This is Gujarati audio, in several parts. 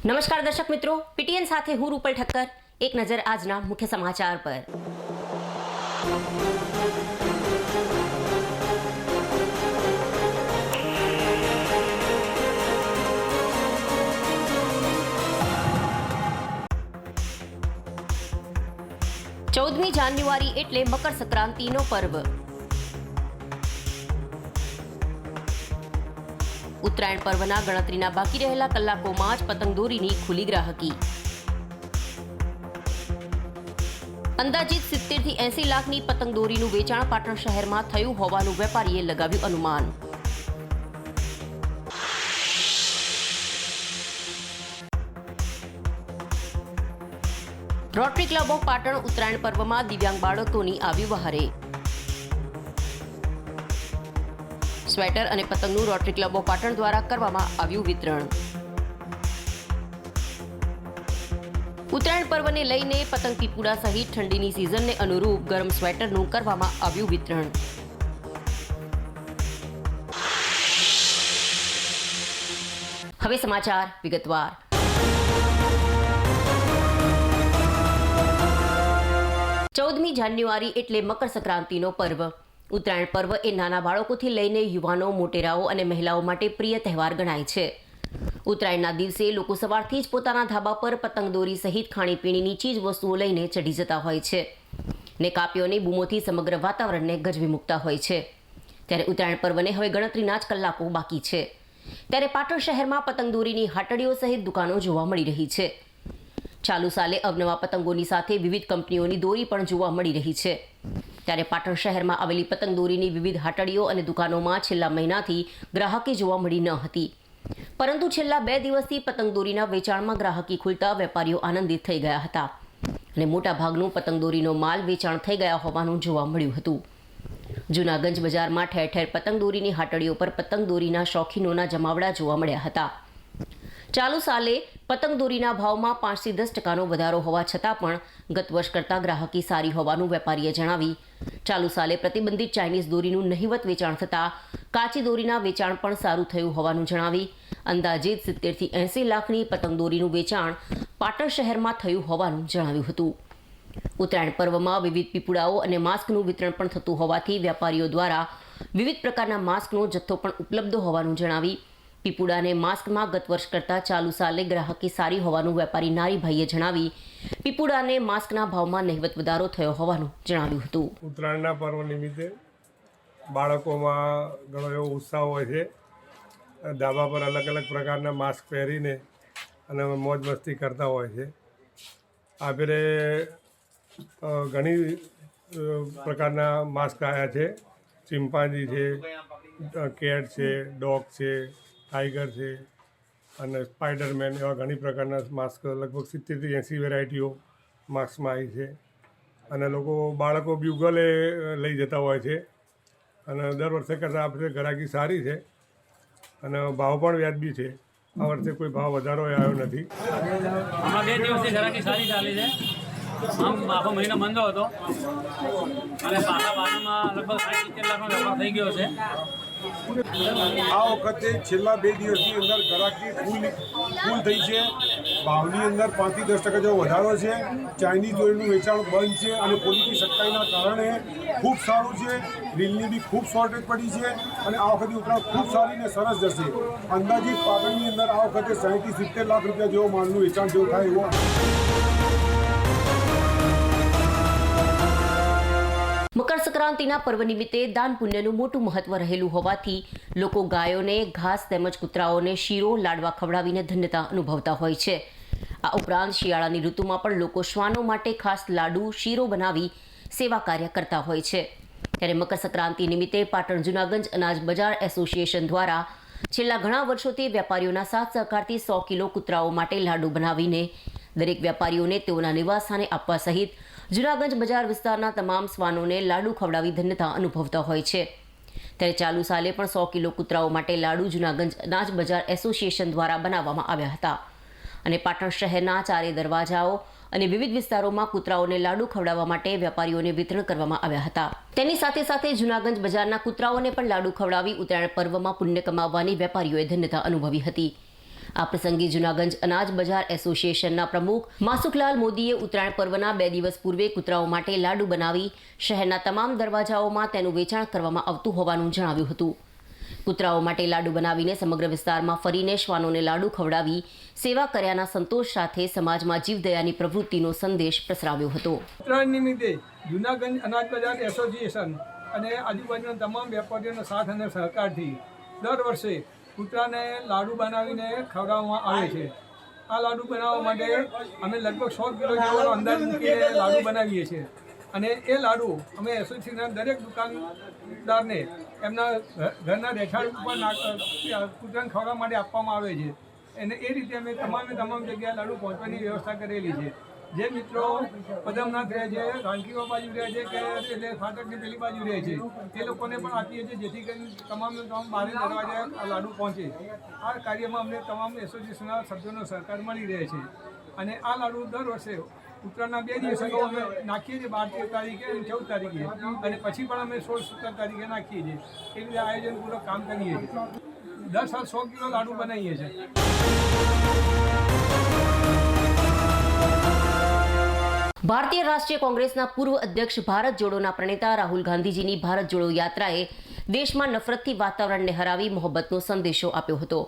નમસ્કાર દર્શક મિત્રો, પીટીએન સાથે હું રૂપલ ઠક્કર. એક નજર આજના મુખ્ય સમાચાર પર. ચૌદમી જાન્યુઆરી એટલે મકર સંક્રાંતિનો પર્વ. ઉત્તરાયણ પર્વના ગણતરીના બાકી રહેલા કલાકોમાં જ પતંગદોરીની ખુલી ગ્રાહકી. અંદાજિત 70 થી 80 લાખની પતંગદોરીનું વેચાણ પાટણ શહેરમાં થયું હોવાનું વેપારીએ લગાવ્યું અનુમાન. Rotary club of Patan Uttarayan પર્વમાં દિવ્યાંગ બાળકોની આવ્યું બહારે. સ્વેટર અને પતંગનું રોટરી ક્લબ ઓફ પાટણ દ્વારા કરવામાં આવ્યું વિતરણ. ઉત્તરાયણ પર્વને લઈને પતંગ પીપુડા સહિત ઠંડીની સિઝનને અનુરૂપ ગરમ સ્વેટરનું કરવામાં આવ્યું વિતરણ. હવે સમાચાર વિગતવાર. ચૌદમી જાન્યુઆરી એટલે મકર સંક્રાંતિનો પર્વ. ઉત્તરાયણ પર્વ એ નાના બાળકોથી લઈને યુવાનો, મોટેરાઓ અને મહિલાઓ માટે પ્રિય તહેવાર ગણાય છે. ઉત્તરાયણના દિવસે લોકો સવારથી જ પોતાના ધાબા પર પતંગદોરી સહિત ખાણીપીણીની ચીજ વસ્તુઓ લઈને ચઢી જતા હોય છે ને કાપીઓની બૂમોથી સમગ્ર વાતાવરણને ગજવી મૂકતા હોય છે. ત્યારે ઉત્તરાયણ પર્વને હવે ગણતરીના જ કલાકો બાકી છે. ત્યારે પાટણ શહેરમાં પતંગદોરીની હાટડીઓ સહિત દુકાનો જોવા મળી રહી છે. ચાલુ સાલે અવનવા પતંગોની સાથે વિવિધ કંપનીઓની દોરી પણ જોવા મળી રહી છે. ત્યારે પાટણ શહેરમાં આવેલી પતંગદોરીની વિવિધ હાટડીઓ અને દુકાનોમાં છેલ્લા મહિનાથી ગ્રાહકી જોવા મળી ન હતી, પરંતુ છેલ્લા 2 દિવસથી પતંગદોરીના વેચાણમાં ગ્રાહકી ખુલતા વેપારીઓ આનંદિત થઈ ગયા હતા અને મોટાભાગનું પતંગદોરીનો માલ વેચાણ થઈ ગયા હોવાનું જોવા મળ્યું હતું. જૂનાગંજ બજારમાં ઠેર ઠેર પતંગદોરીની હાટડીઓ પર પતંગદોરીના શોખીનોના જમાવડા જોવા મળ્યા હતા. ચાલુ સાલે પતંગદોરીના ભાવમાં 5 થી 10% વધારો હોવા છતાં પણ ગત વર્ષ કરતાં ગ્રાહકી સારી હોવાનું વેપારીએ જણાવી ચાલુ સાલે પ્રતિબંધિત ચાઇનીઝ દોરીનું નહિવત વેચાણ થતાં કાચી દોરીના વેચાણ પણ સારું થયું હોવાનું જણાવી અંદાજિત 70 થી 80 લાખની પતંગદોરીનું વેચાણ પાટણ શહેરમાં થયું હોવાનું જણાવ્યું હતું. ઉત્તરાયણ પર્વમાં વિવિધ પીપુડાઓ અને માસ્કનું વિતરણ પણ થતું હોવાથી વેપારીઓ દ્વારા વિવિધ પ્રકારના માસ્કનો જથ્થો પણ ઉપલબ્ધ હોવાનું જણાવી પીપુડાને માસ્કમાં ગત વર્ષ કરતાં ચાલુ સાલે ગ્રાહકી સારી હોવાનું વેપારી નારીભાઈએ જણાવી પીપુડાને માસ્કના ભાવમાં નહિવત વધારો થયો હોવાનું જણાવ્યું હતું. ઉત્તરાયણના પર્વ નિમિત્તે બાળકોમાં ઘણો એવો ઉત્સાહ હોય છે. ધાબા પર અલગ અલગ પ્રકારના માસ્ક પહેરીને અને મોજ મસ્તી કરતા હોય છે. આ ફેરે ઘણી પ્રકારના માસ્ક આવ્યા છે. ચિમ્પાન્જી છે, કેટ છે, ડોગ છે, ટાઈગર છે અને સ્પાઈડરમેન એવા ઘણી પ્રકારના માસ્ક લગભગ 70 થી 80 વેરાયટીઓ માસ્કમાં આવી છે. અને બાળકો બ્યુગલે લઈ જતા હોય છે અને દર વર્ષે કરતાં આ વખતે ગ્રાહકી સારી છે અને ભાવ પણ વ્યાજબી છે. આ વર્ષે કોઈ ભાવ વધારો આવ્યો નથી. આમાં 2 દિવસથી ગ્રાહકી સારી ચાલી છે. આમ આખો મહિનો બંધ હતો અને પાછા બાજુમાં લગભગ 70 લાખનો વેપાર થઈ ગયો છે. આ વખતે છેલ્લા 2 દિવસની અંદર ગ્રાહકી ફૂલ થઈ છે. ભાવની અંદર 5 થી 10% જેવો વધારો છે. ચાઇનીઝ દોરીનું વેચાણ બંધ છે અને પોલીસની સખ્તાઈના કારણે ખૂબ સારું છે. રીલની બી ખૂબ શોર્ટેજ પડી છે અને આ વખતે ઉત્તરાયણ ખૂબ સારી ને સરસ જશે. અંદાજિત પાટણની અંદર આ વખતે 60 થી 70 લાખ રૂપિયા જેવો માલનું વેચાણ જેવું થાય એવો. મકર સંક્રાંતિના પર્વ નિમિત્તે દાન પુણ્યનું મોટું મહત્વ રહેલું હોવાથી લોકો ગાયોને ઘાસ તેમજ કૂતરાઓને શીરો, લાડવા ખવડાવીને ધન્યતા અનુભવતા હોય છે. આ ઉપરાંત શિયાળાની ઋતુમાં પણ લોકો શ્વાનો માટે ખાસ લાડુ, શીરો બનાવી સેવા કાર્ય કરતા હોય છે. ત્યારે મકર સંક્રાંતિ નિમિત્તે પાટણ જૂનાગંજ અનાજ બજાર એસોસિએશન દ્વારા છેલ્લા ઘણા વર્ષોથી વેપારીઓના સાથ સહકારથી 100 કિલો કૂતરાઓ માટે લાડુ બનાવીને દરેક વેપારીઓને તેઓના નિવાસસ્થાને આપવા સહિત જૂનાગંજ બજાર વિસ્તારના તમામ શ્વાનોને લાડુ ખવડાવી ધન્યતા અનુભવતા હોય છે. ત્યારે ચાલુ સાલે પણ 100 કિલો કૂતરાઓ માટે લાડુ જૂનાગંજ અનાજ બજાર એસોસિએશન દ્વારા બનાવવામાં આવ્યા હતા અને પાટણ શહેરના 4 દરવાજાઓ અને વિવિધ વિસ્તારોમાં કૂતરાઓને લાડુ ખવડાવવા માટે વેપારીઓને વિતરણ કરવામાં આવ્યા હતા. તેની સાથે સાથે જૂનાગંજ બજારના કૂતરાઓને પણ લાડુ ખવડાવી ઉત્તરાયણ પર્વમાં પુણ્ય કમાવવાની વેપારીઓએ ધન્યતા અનુભવી હતી. આ પ્રસંગે જૂનાગંજ અનાજ બજાર એસોસિએશનના પ્રમુખ માસુખલાલ મોદીએ ઉત્તરાયણ પર્વના 2 દિવસ પૂર્વે કૂતરાઓ માટે લાડુ બનાવી શહેરના તમામ દરવાજાઓમાં તેનું વેચાણ કરવામાં આવતું હોવાનું જણાવ્યું હતું. કૂતરાઓ માટે લાડુ બનાવીને સમગ્ર વિસ્તારમાં ફરીને શ્વાનોને લાડુ ખવડાવી સેવા કર્યાના સંતોષ સાથે સમાજમાં જીવદયાની પ્રવૃત્તિનો સંદેશ પ્રસરાવ્યો હતો. ઉત્તરાયણ નિમિત્તે જૂનાગંજ અનાજ બજાર એસોસિએશન અને આજુબાજુના તમામ વેપારીઓના સાથ અને સહકારથી દર વર્ષે કૂતરાને લાડુ બનાવીને ખવડાવવામાં આવે છે. આ લાડુ બનાવવા માટે અમે લગભગ 100 કિલો જેવાનો અંદાજ મૂકીને લાડુ બનાવીએ છીએ અને એ લાડુ અમે એસોસિએશનના દરેક દુકાનદારને એમના ઘરના રહેઠાણ ઉપર કૂતરાને ખવડાવવા માટે આપવામાં આવે છે અને એ રીતે અમે તમામ જગ્યાએ લાડુ પહોંચવાની વ્યવસ્થા કરેલી છે. જે મિત્રો પદમનાથ રહે છે, રાણકીવા બાજુ રહે છે કે એટલે ફાટકની પેલી બાજુ રહે છે એ લોકોને પણ આપીએ છીએ જેથી કરીને તમામ બારે દરવાજે આ લાડુ પહોંચે. આ કાર્યમાં અમને તમામ એસોસિએશનના સભ્યોનો સહકાર મળી રહે છે અને આ લાડુ દર વર્ષે ઉત્તરાયણના 2 દિવસ અગાઉ અમે નાખીએ છીએ 12 તારીખે અને 14 તારીખે અને પછી પણ અમે 16-17 તારીખે નાખીએ છીએ. એ રીતે આયોજનપૂર્વક કામ કરીએ છીએ. 10 સાલ 100 કિલો લાડુ બનાવીએ છીએ. ભારતીય રાષ્ટ્રીય કોંગ્રેસના પૂર્વ અધ્યક્ષ ભારત જોડોના પ્રણેતા રાહુલ ગાંધીજીની ભારત જોડો યાત્રાએ દેશમાં નફરતથી વાતાવરણને હરાવી મોહબ્બતનો સંદેશો આપ્યો હતો,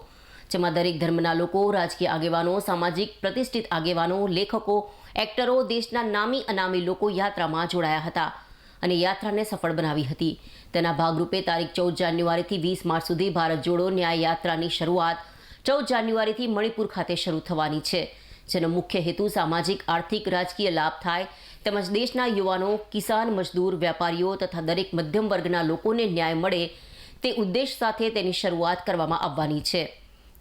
જેમાં દરેક ધર્મના લોકો, રાજકીય આગેવાનો, સામાજિક પ્રતિષ્ઠિત આગેવાનો, લેખકો, એક્ટરો, દેશના નામી અનામી લોકો યાત્રામાં જોડાયા હતા અને યાત્રાને સફળ બનાવી હતી. તેના ભાગરૂપે તારીખ 14 જાન્યુઆરીથી 20 માર્ચ સુધી ભારત જોડો ન્યાય યાત્રાની શરૂઆત 14 જાન્યુઆરીથી મણિપુર ખાતે શરૂ થવાની છે, જેનો મુખ્ય હેતુ સામાજિક, આર્થિક, રાજકીય લાભ થાય તેમજ દેશના યુવાનો, કિસાન, મજદૂર, વેપારીઓ તથા દરેક મધ્યમ વર્ગના લોકોને ન્યાય મળે તે ઉદ્દેશ સાથે તેની શરૂઆત કરવામાં આવવાની છે.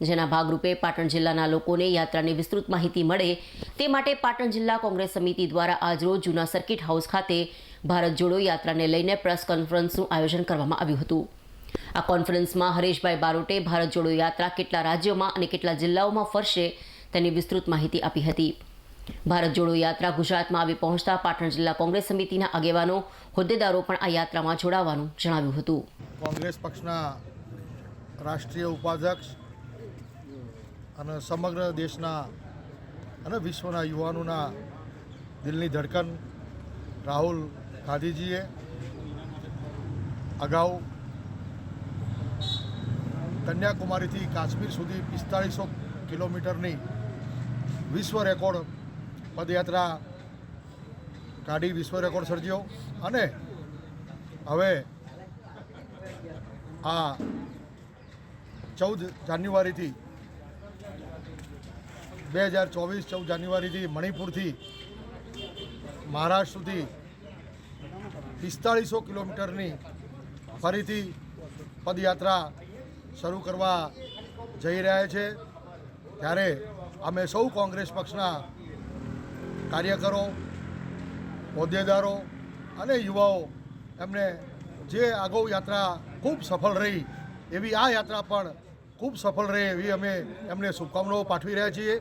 જેના ભાગરૂપે પાટણ જિલ્લાના લોકોને યાત્રાની વિસ્તૃત માહિતી મળે તે માટે પાટણ જિલ્લા કોંગ્રેસ સમિતિ દ્વારા આજરોજ જૂના સર્કિટ હાઉસ ખાતે ભારત જોડો યાત્રાને લઈને પ્રેસ કોન્ફરન્સનું આયોજન કરવામાં આવ્યું હતું. આ કોન્ફરન્સમાં હરેશભાઈ બારોટે ભારત જોડો યાત્રા કેટલા રાજ્યોમાં અને કેટલા જિલ્લાઓમાં ફરશે તેની વિસ્તૃત માહિતી આપી હતી. ભારત જોડો યાત્રા ગુજરાતમાં આવી પહોંચતા પાટણ જિલ્લા કોંગ્રેસ સમિતિના આગેવાનો, હોદ્દેદારો પણ આ યાત્રામાં જોડાવાનું જણાવ્યું હતું. કોંગ્રેસ પક્ષના રાષ્ટ્રીય ઉપાધ્યક્ષ અને સમગ્ર દેશના અને વિશ્વના યુવાનોના દિલની ધડકન રાહુલ ગાંધીજીએ અગાઉ કન્યાકુમારીથી કાશ્મીર સુધી 4500 કિલોમીટરની વિશ્વ રેકોર્ડ પદયાત્રા કાઢી વિશ્વ રેકોર્ડ સર્જ્યો અને હવે આ 14 જાન્યુઆરીથી 14 જાન્યુઆરીથી મણિપુરથી મહારાષ્ટ્ર સુધી 4500 કિલોમીટરની ફરીથી પદયાત્રા શરૂ કરવા જઈ રહ્યા છે. ત્યારે અમે સૌ કોંગ્રેસ પક્ષના કાર્યકરો, હોદ્દેદારો અને યુવાઓ એમને જે અગાઉ યાત્રા ખૂબ સફળ રહી એવી આ યાત્રા પણ ખૂબ સફળ રહે એવી અમે એમને શુભકામનાઓ પાઠવી રહ્યા છીએ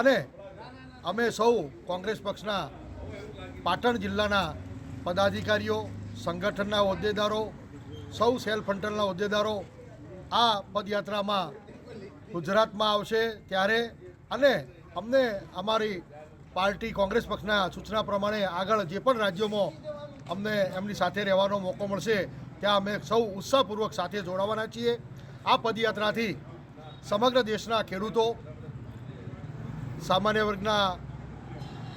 અને અમે સૌ કોંગ્રેસ પક્ષના પાટણ જિલ્લાના પદાધિકારીઓ, સંગઠનના હોદ્દેદારો, સૌ સેલ ફ્રન્ટલના હોદ્દેદારો આ પદયાત્રામાં ગુજરાતમાં આવશે ત્યારે અને અમને અમારી પાર્ટી કોંગ્રેસ પક્ષના સૂચના પ્રમાણે આગળ જે પણ રાજ્યોમાં અમને એમની સાથે રહેવાનો મોકો મળશે ત્યાં અમે સૌ ઉત્સાહપૂર્વક સાથે જોડાવાના છીએ. આ પદયાત્રાથી સમગ્ર દેશના ખેડૂતો, સામાન્ય વર્ગના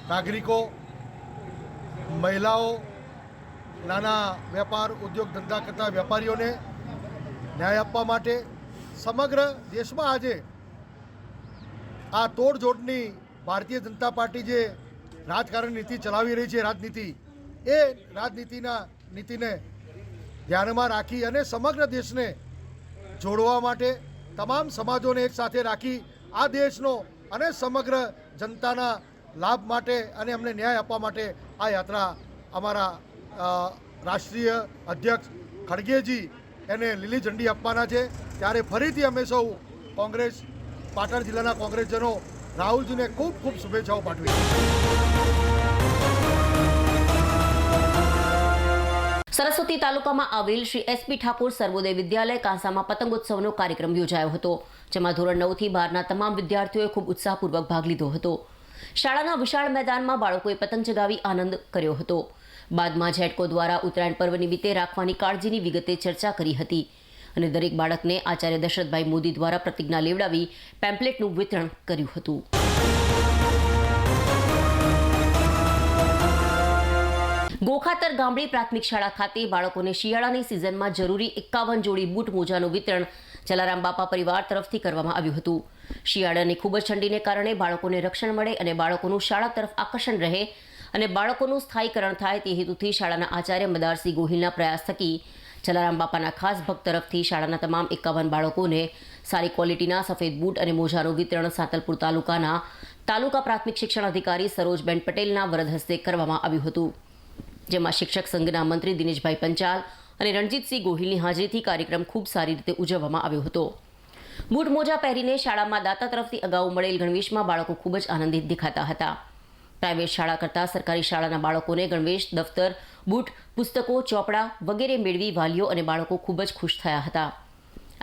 નાગરિકો, મહિલાઓ, નાના વેપાર, ઉદ્યોગ ધંધા કરતા વેપારીઓને ન્યાય આપવા માટે સમગ્ર દેશમાં આજે આ તોડજોડની ભારતીય જનતા પાર્ટી જે રાજકારણ નીતિ ચલાવી રહી છે, એ નીતિને ધ્યાનમાં રાખી અને સમગ્ર દેશને જોડવા માટે, તમામ સમાજોને એક સાથે રાખી આ દેશનો અને સમગ્ર જનતાના લાભ માટે અને અમને ન્યાય આપવા માટે આ યાત્રા અમારા રાષ્ટ્રીય અધ્યક્ષ ખડગેજી એને લીલી ઝંડી આપવાના છે. ત્યારે ફરીથી અમે સૌ કોંગ્રેસ પાટણ જિલ્લાના કોંગ્રેસજનો રાહુલજીને ખૂબ ખૂબ શુભેચ્છાઓ પાઠવી. સરસ્વતી તાલુકામાં આવેલ શ્રી એસપી ઠાકોર સર્વોદય વિદ્યાલય કાંસામાં પતંગોત્સવનો કાર્યક્રમ યોજાયો હતો. જેમાં ધોરણ 9થી 12ના તમામ વિદ્યાર્થીઓએ ખૂબ ઉત્સાહપૂર્વક ભાગ લીધો હતો. શાળાના વિશાળ મેદાનમાં બાળકોએ પતંગ ચગાવી આનંદ કર્યો હતો. બાદમાં જેટકો દ્વારા ઉત્તરાયણ પર્વ નિમિત્તે રાખવાની કાળજીની વિગતે ચર્ચા કરી હતી અને દરેક બાળકને આચાર્ય દશરથભાઈ મોદી દ્વારા પ્રતિજ્ઞા લેવડાવી પેમ્પલેટનું વિતરણ કર્યું હતું. ગોખાતર ગામડી પ્રાથમિક શાળા ખાતે બાળકોને શિયાળાની સિઝનમાં જરૂરી 51 જોડી બૂટ મોજાનું વિતરણ જલારામ બાપા પરિવાર તરફથી કરવામાં આવ્યું હતું. શિયાળાની ખૂબ જ ઠંડીને કારણે બાળકોને રક્ષણ મળે અને બાળકોનું શાળા તરફ આકર્ષણ રહે અને બાળકોનું સ્થાયીકરણ થાય તે હેતુથી શાળાના આચાર્ય મદારસિંહ ગોહિલના પ્રયાસ થકી જલારામ બાપાના ખાસ ભક્ત તરફથી શાળાના તમામ 51 બાળકોને સારી ક્વોલિટીના સફેદ બૂટ અને મોજાનું વિતરણ સાંતલપુર તાલુકાના તાલુકા પ્રાથમિક શિક્ષણ અધિકારી સરોજબેન પટેલના વરદ હસ્તે કરવામાં આવ્યું હતું, જેમાં શિક્ષક સંઘના મંત્રી દિનેશભાઈ પંચાલ અને રણજીતસિંહ ગોહિલની હાજરીથી કાર્યક્રમ ખૂબ સારી રીતે ઉજવવામાં આવ્યો હતો. બૂટ મોજા પહેરીને શાળામાં દાતા તરફથી અગાઉ મળેલ ગણવેશમાં બાળકો ખૂબ જ આનંદિત દેખાતા હતા. પ્રાઇવેટ શાળા કરતાં સરકારી શાળાના બાળકોને ગણવેશ, દફતર, બૂટ, પુસ્તકો, ચોપડા વગેરે મેળવી વાલીઓ અને બાળકો ખૂબ જ ખુશ થયા હતા.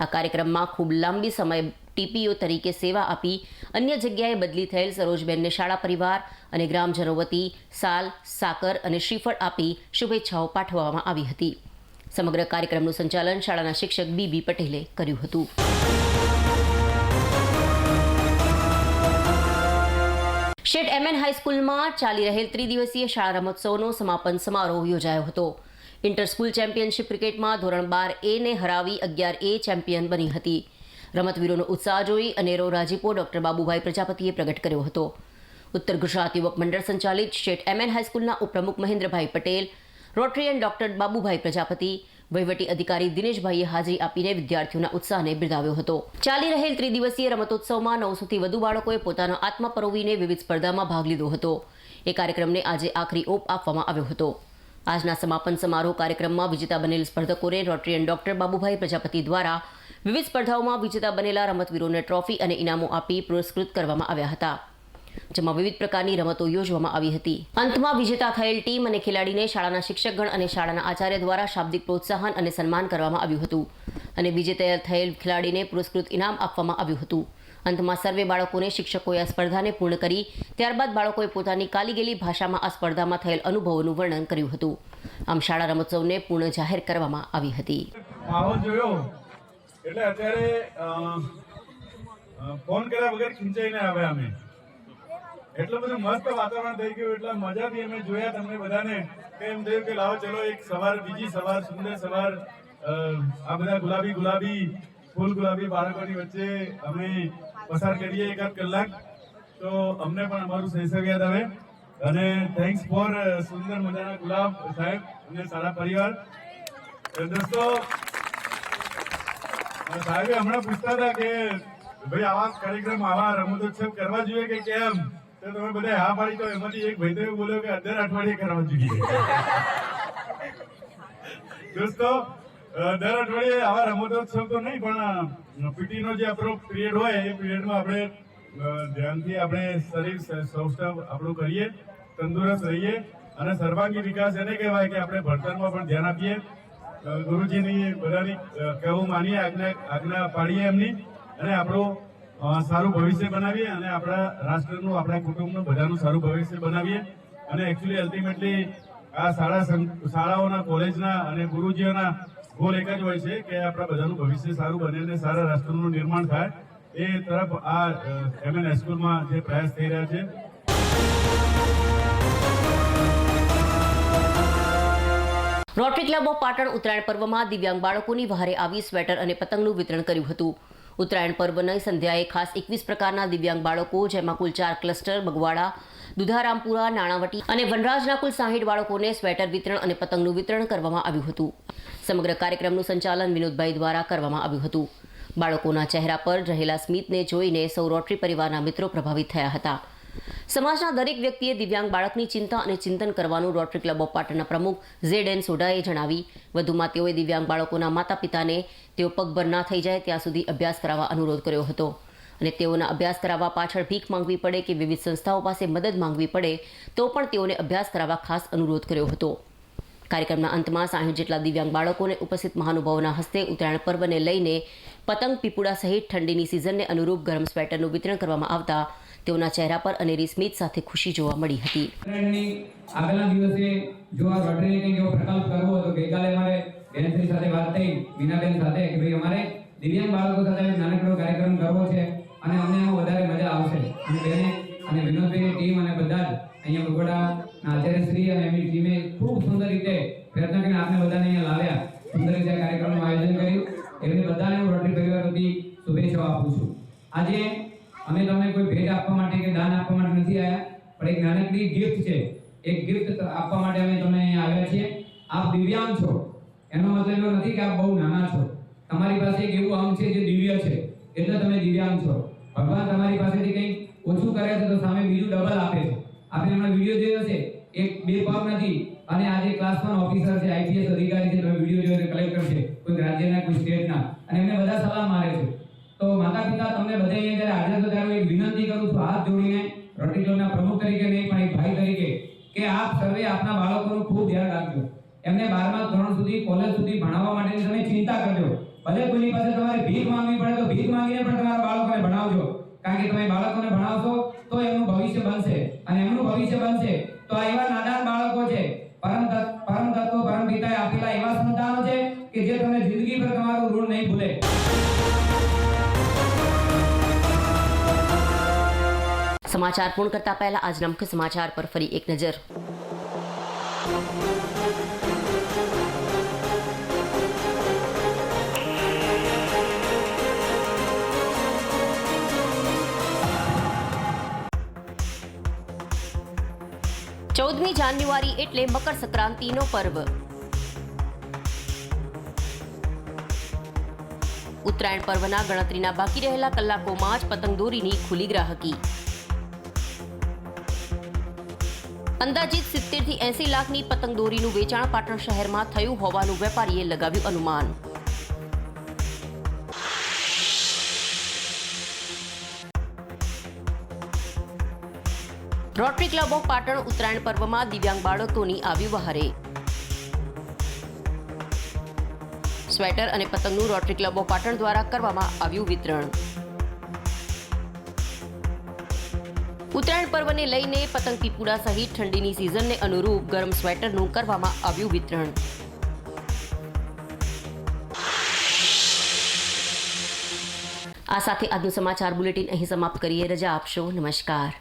આ કાર્યક્રમમાં ખૂબ લાંબી સમય ટીપીઓ તરીકે સેવા આપી અન્ય જગ્યાએ બદલી થયેલ સરોજબેનને શાળા પરિવાર અને ગ્રામજનો વતી સાલ, સાકર અને શ્રીફળ આપી શુભેચ્છાઓ પાઠવવામાં આવી હતી. સમગ્ર કાર્યક્રમનું સંચાલન શાળાના શિક્ષક બીબી પટેલે કર્યું હતું. શેઠ એમએન હાઈસ્કૂલમાં ચાલી રહેલ ત્રિદિવસીય શાળા રમોત્સવનો સમાપન સમારોહ યોજાયો હતો. ઇન્ટર સ્કૂલ ચેમ્પિયનશિપ ક્રિકેટમાં ધોરણ 12A ને હરાવી 11A ચેમ્પિયન બની હતી. રમતવીરોનો ઉત્સાહ જોઈ અનેરો રાજીપો ડોક્ટર બાબુભાઈ પ્રજાપતિએ પ્રગટ કર્યો હતો. ઉત્તર ગુજરાત યુવક મંડળ સંચાલિત શેઠ એમએન હાઈસ્કૂલના ઉપપ્રમુખ મહેન્દ્રભાઈ પટેલ, રોટરીયન ડોક્ટર બાબુભાઈ પ્રજાપતિ, વહીવટી અધિકારી દિનેશભાઈએ હાજરી આપીને વિદ્યાર્થીઓના ઉત્સાહને બિરદાવ્યો હતો. ચાલી રહેલ ત્રિદિવસીય રમતોત્સવમાં 900થી વધુ બાળકોએ પોતાનો આત્મા પરોવીને વિવિધ સ્પર્ધામાં ભાગ લીધો હતો. એ કાર્યક્રમને આજે આખરી ઓપ આપવામાં આવ્યો હતો. આજના સમાપન સમારોહ કાર્યક્રમમાં વિજેતા બનેલ સ્પર્ધકોને રોટરીયન ડોક્ટર બાબુભાઈ પ્રજાપતિ દ્વારા વિવિધ સ્પર્ધાઓમાં વિજેતા બનેલા રમતવીરોને ટ્રોફી અને ઇનામો આપી પુરસ્કૃત કરવામાં આવ્યા હતા, જેમાં વિવિધ પ્રકારની રમતો યોજવામાં આવી હતી. અંતમાં વિજેતા થયેલ ટીમ અને ખેલાડીને શાળાના શિક્ષકગણ અને શાળાના આચાર્ય દ્વારા શાબ્દિક પ્રોત્સાહન અને સન્માન કરવામાં આવ્યું હતું અને વિજેતા થયેલ ખેલાડીને પુરસ્કૃત ઇનામ આપવામાં આવ્યું હતું. અંતમાં સર્વે બાળકોને શિક્ષકોએ આ સ્પર્ધાને પૂર્ણ કરી ત્યારબાદ બાળકોએ પોતાની કાલી ગયેલી ભાષામાં આ સ્પર્ધામાં થયેલ અનુભવોનું વર્ણન કર્યું હતું. આમ શાળા રમોત્સવને પૂર્ણ જાહેર કરવામાં આવી હતી. એટલે અત્યારે ફોન કર્યા વગર ખીંચાઈને આવ્યા અમે. એટલું બધું મસ્ત વાતાવરણ થઈ ગયું, એટલા મજાથી અમે જોયા તમને બધાને કે એમ થયું કે લાવો ચલો એક સવાર, બીજી સવાર, સુંદર સવાર આ બધા ગુલાબી ફૂલ ગુલાબી બાળકોની વચ્ચે અમે પસાર કરીએ એકાદ કલાક, તો અમને પણ અમારું શૈશવ યાદ આવે. અને થેન્ક્સ ફોર સુંદર મજાના ગુલાબ સાહેબ અને સારા પરિવાર. દોસ્તો, સાહેબે હમણાં પૂછતા હતા કે ભાઈ આવા કાર્યક્રમ, આવા રમતોત્સવ કરવા જોઈએ કે કેમ, તો તમે બધા હા પાડી. તો એમાંથી એક ભાઈ તો એવું બોલ્યો કે દર અઠવાડિયે કરવા જોઈએ. દોસ્તો, દર અઠવાડિયે આવા રમતોત્સવ તો નહીં, પણ પીટીનો જે આપણો પીરિયડ હોય એ પીરિયડમાં આપણે ધ્યાનથી આપણે શરીર સૌષ્ઠવ આપણું કરીએ, તંદુરસ્ત રહીએ અને સર્વાંગી વિકાસ એને કહેવાય કે આપણે ભણતરમાં પણ ધ્યાન આપીએ, ગુરુજીની બધાની કહેવું માનીએ, આજ્ઞા પાડીએ એમની, અને આપણું સારું ભવિષ્ય બનાવીએ અને આપણા રાષ્ટ્રનું, આપણા કુટુંબનું, બધાનું સારું ભવિષ્ય બનાવીએ. અને એકચ્યુઅલી અલ્ટિમેટલી આ શાળાઓના, કોલેજના અને ગુરુજીઓના ગોલ એક જ હોય છે કે આપણા બધાનું ભવિષ્ય સારું બને અને સારા રાષ્ટ્રનું નિર્માણ થાય. એ તરફ આ એમએન હાઈસ્કૂલમાં જે પ્રયાસ થઈ રહ્યા છે. Rotary club of Patan Uttarayan પર્વમાં દિવ્યાંગ બાળકોની વહારે આવી સ્વેટર અને પતંગનું વિતરણ કર્યું હતું. ઉત્તરાયણ પર્વની સંધ્યાએ ખાસ 21 પ્રકારના દિવ્યાંગ બાળકો, જેમાં કુલ 4 ક્લસ્ટર બગવાડા, દુધારામપુરા, નાણાવટી અને વનરાજના કુલ 60 બાળકોને સ્વેટર વિતરણ અને પતંગનું વિતરણ કરવામાં આવ્યું હતું. સમગ્ર કાર્યક્રમનું સંચાલન વિનોદભાઈ દ્વારા કરવામાં આવ્યું હતું. બાળકોના ચહેરા પર રહેલા સ્મિતને જોઈને સૌ રોટરી પરિવારના મિત્રો પ્રભાવિત થયા હતા. સમાજના દરેક વ્યક્તિએ દિવ્યાંગ બાળકની ચિંતા અને ચિંતન કરવાનું રોટરી ક્લબ ઓફ પાટણના પ્રમુખ ZN સોઢાએ જણાવી. વધુમાં તેઓએ દિવ્યાંગ બાળકોના માતા પિતાને તેઓ પગભર ના થઈ જાય ત્યાં સુધી અભ્યાસ કરાવવા અનુરોધ કર્યો હતો અને તેઓના અભ્યાસ કરાવવા પાછળ ભીખ માંગવી પડે કે વિવિધ સંસ્થાઓ પાસે મદદ માંગવી પડે તો પણ તેઓને અભ્યાસ કરાવવા ખાસ અનુરોધ કર્યો હતો. કાર્યક્રમના અંતમાં 60 જેટલા દિવ્યાંગ બાળકોને ઉપસ્થિત મહાનુભાવોના હસ્તે ઉત્તરાયણ પર્વને લઈને પતંગ પીપુડા સહિત ઠંડીની સિઝનને અનુરૂપ ગરમ સ્વેટરનું વિતરણ કરવામાં આવતા તેઓના ચહેરા પર અનેરી સ્મિત સાથે ખુશી જોવા મળી હતી. આગળના દિવસે જો આ રોટરીને કંઈક એવો પ્રકલ્પ કરવો હતો, ગઈકાલે અમારે બેનશ્રી સાથે વાત થઈ, મીનાબેન સાથે, કે ભાઈ અમારે દિવ્યાંગ બાળકો સાથે નાનકડો કાર્યક્રમ કરવો છે અને અમને એમાં વધારે મજા આવશે. અને બેને અને વિનોદભાઈની ટીમ અને બધા જ અહીંયા બગોડાના આચાર્યશ્રી અને એમની ટીમે ખૂબ સુંદર રીતે પ્રયત્ન કરીને આપણે બધાને અહીંયા લાવ્યા, સુંદર રીતે કાર્યક્રમનું આયોજન કર્યું. એમને બધાને હું રોટરી પરિવાર વતી શુભેચ્છાઓ આપું છું. આજે અમે તમને કોઈ ભેટ આપવા માટે કે દાન આપવા માટે નથી આવ્યા, પણ એક નાનકડી ગિફ્ટ છે. એક ગિફ્ટ આપવા માટે અમે તમને અહીંયા આવ્યા છીએ. આપ દિવ્યાંગ છો એનો મતલબ એવો નથી કે આપ બહુ નાના છો. તમારી પાસે એક એવું અંગ છે જે દિવ્ય છે, એટલે તમે દિવ્યાંગ છો. ભગવાન તમારી પાસેથી કંઈક ઓછું કરે છે તો સામે બીજું ડબલ આપે છે. આપણે હમણાં વિડીયો જોયો છે, એક બે પગ નથી અને આજે ક્લાસ 1 ઓફિસર છે, આઈપીએસ અધિકારી છે, તમે વિડીયો જોયો છે, કલેક્ટર છે, કોઈ રાજ્યના કોઈ સ્ટેટના, અને એમને બધા સલાહ મારે છે. તો માતા પિતા તમને બધા અહીંયા જ્યારે હાજર છો ત્યારે એક વિનંતી કરું છું, હાથ જોડીને, રોટરી ક્લબના પ્રમુખ તરીકે નહીં પણ એક ભાઈ તરીકે, કે આપ સર્વે આપના બાળકોનું ખૂબ ધ્યાન રાખજો. એમને 12મા ધોરણ સુધી, કોલેજ સુધી ભણાવવા માટેની તમે ચિંતા કરજો. ભલે કોઈની પાસે તમારે ભીખ માંગવી પડે તો ભીખ માંગીને પણ તમારા બાળકોને ભણાવજો, કારણ કે તમે બાળકોને ભણાવશો તો એમનું ભવિષ્ય બનશે, અને એમનું ભવિષ્ય બનશે તો આ એવા નાદાન બાળકો છે, પરમ તત્વ પરમ પિતાએ આપેલા એવા સંતાનો છે કે જે તમને જિંદગી પર તમારું ઋણ નહીં ભૂલે. સમાચાર પૂર્ણ કરતા પહેલા આજના મુખ્ય સમાચાર પર ફરી એક નજર. ચૌદમી જાન્યુઆરી એટલે મકર સંક્રાંતિનો પર્વ. ઉત્તરાયણ પર્વના ગણતરીના બાકી રહેલા કલાકોમાં જ પતંગદોરીની ખુલી ગ્રાહકી. અંદાજિત 70 થી 80 લાખની પતંગદોરીનું વેચાણ પાટણ શહેરમાં થયું હોવાનું વેપારીએ લગાવ્યું અનુમાન. Rotary club of Patan Uttarayan પર્વમાં દિવ્યાંગ બાળકોની આવ્યું બહારે. સ્વેટર અને પતંગનું રોટરી ક્લબ ઓફ પાટણ દ્વારા કરવામાં આવ્યું વિતરણ. ઉત્તરાયણ પર્વને લઈને પતંગ પીપુડા સહિત ઠંડીની સિઝનને અનુરૂપ ગરમ સ્વેટરનું કરવામાં આવ્યું વિતરણ. આ સાથે આજનું સમાચાર બુલેટિન અહીં સમાપ્ત કરીએ. રજા આપશો. નમસ્કાર.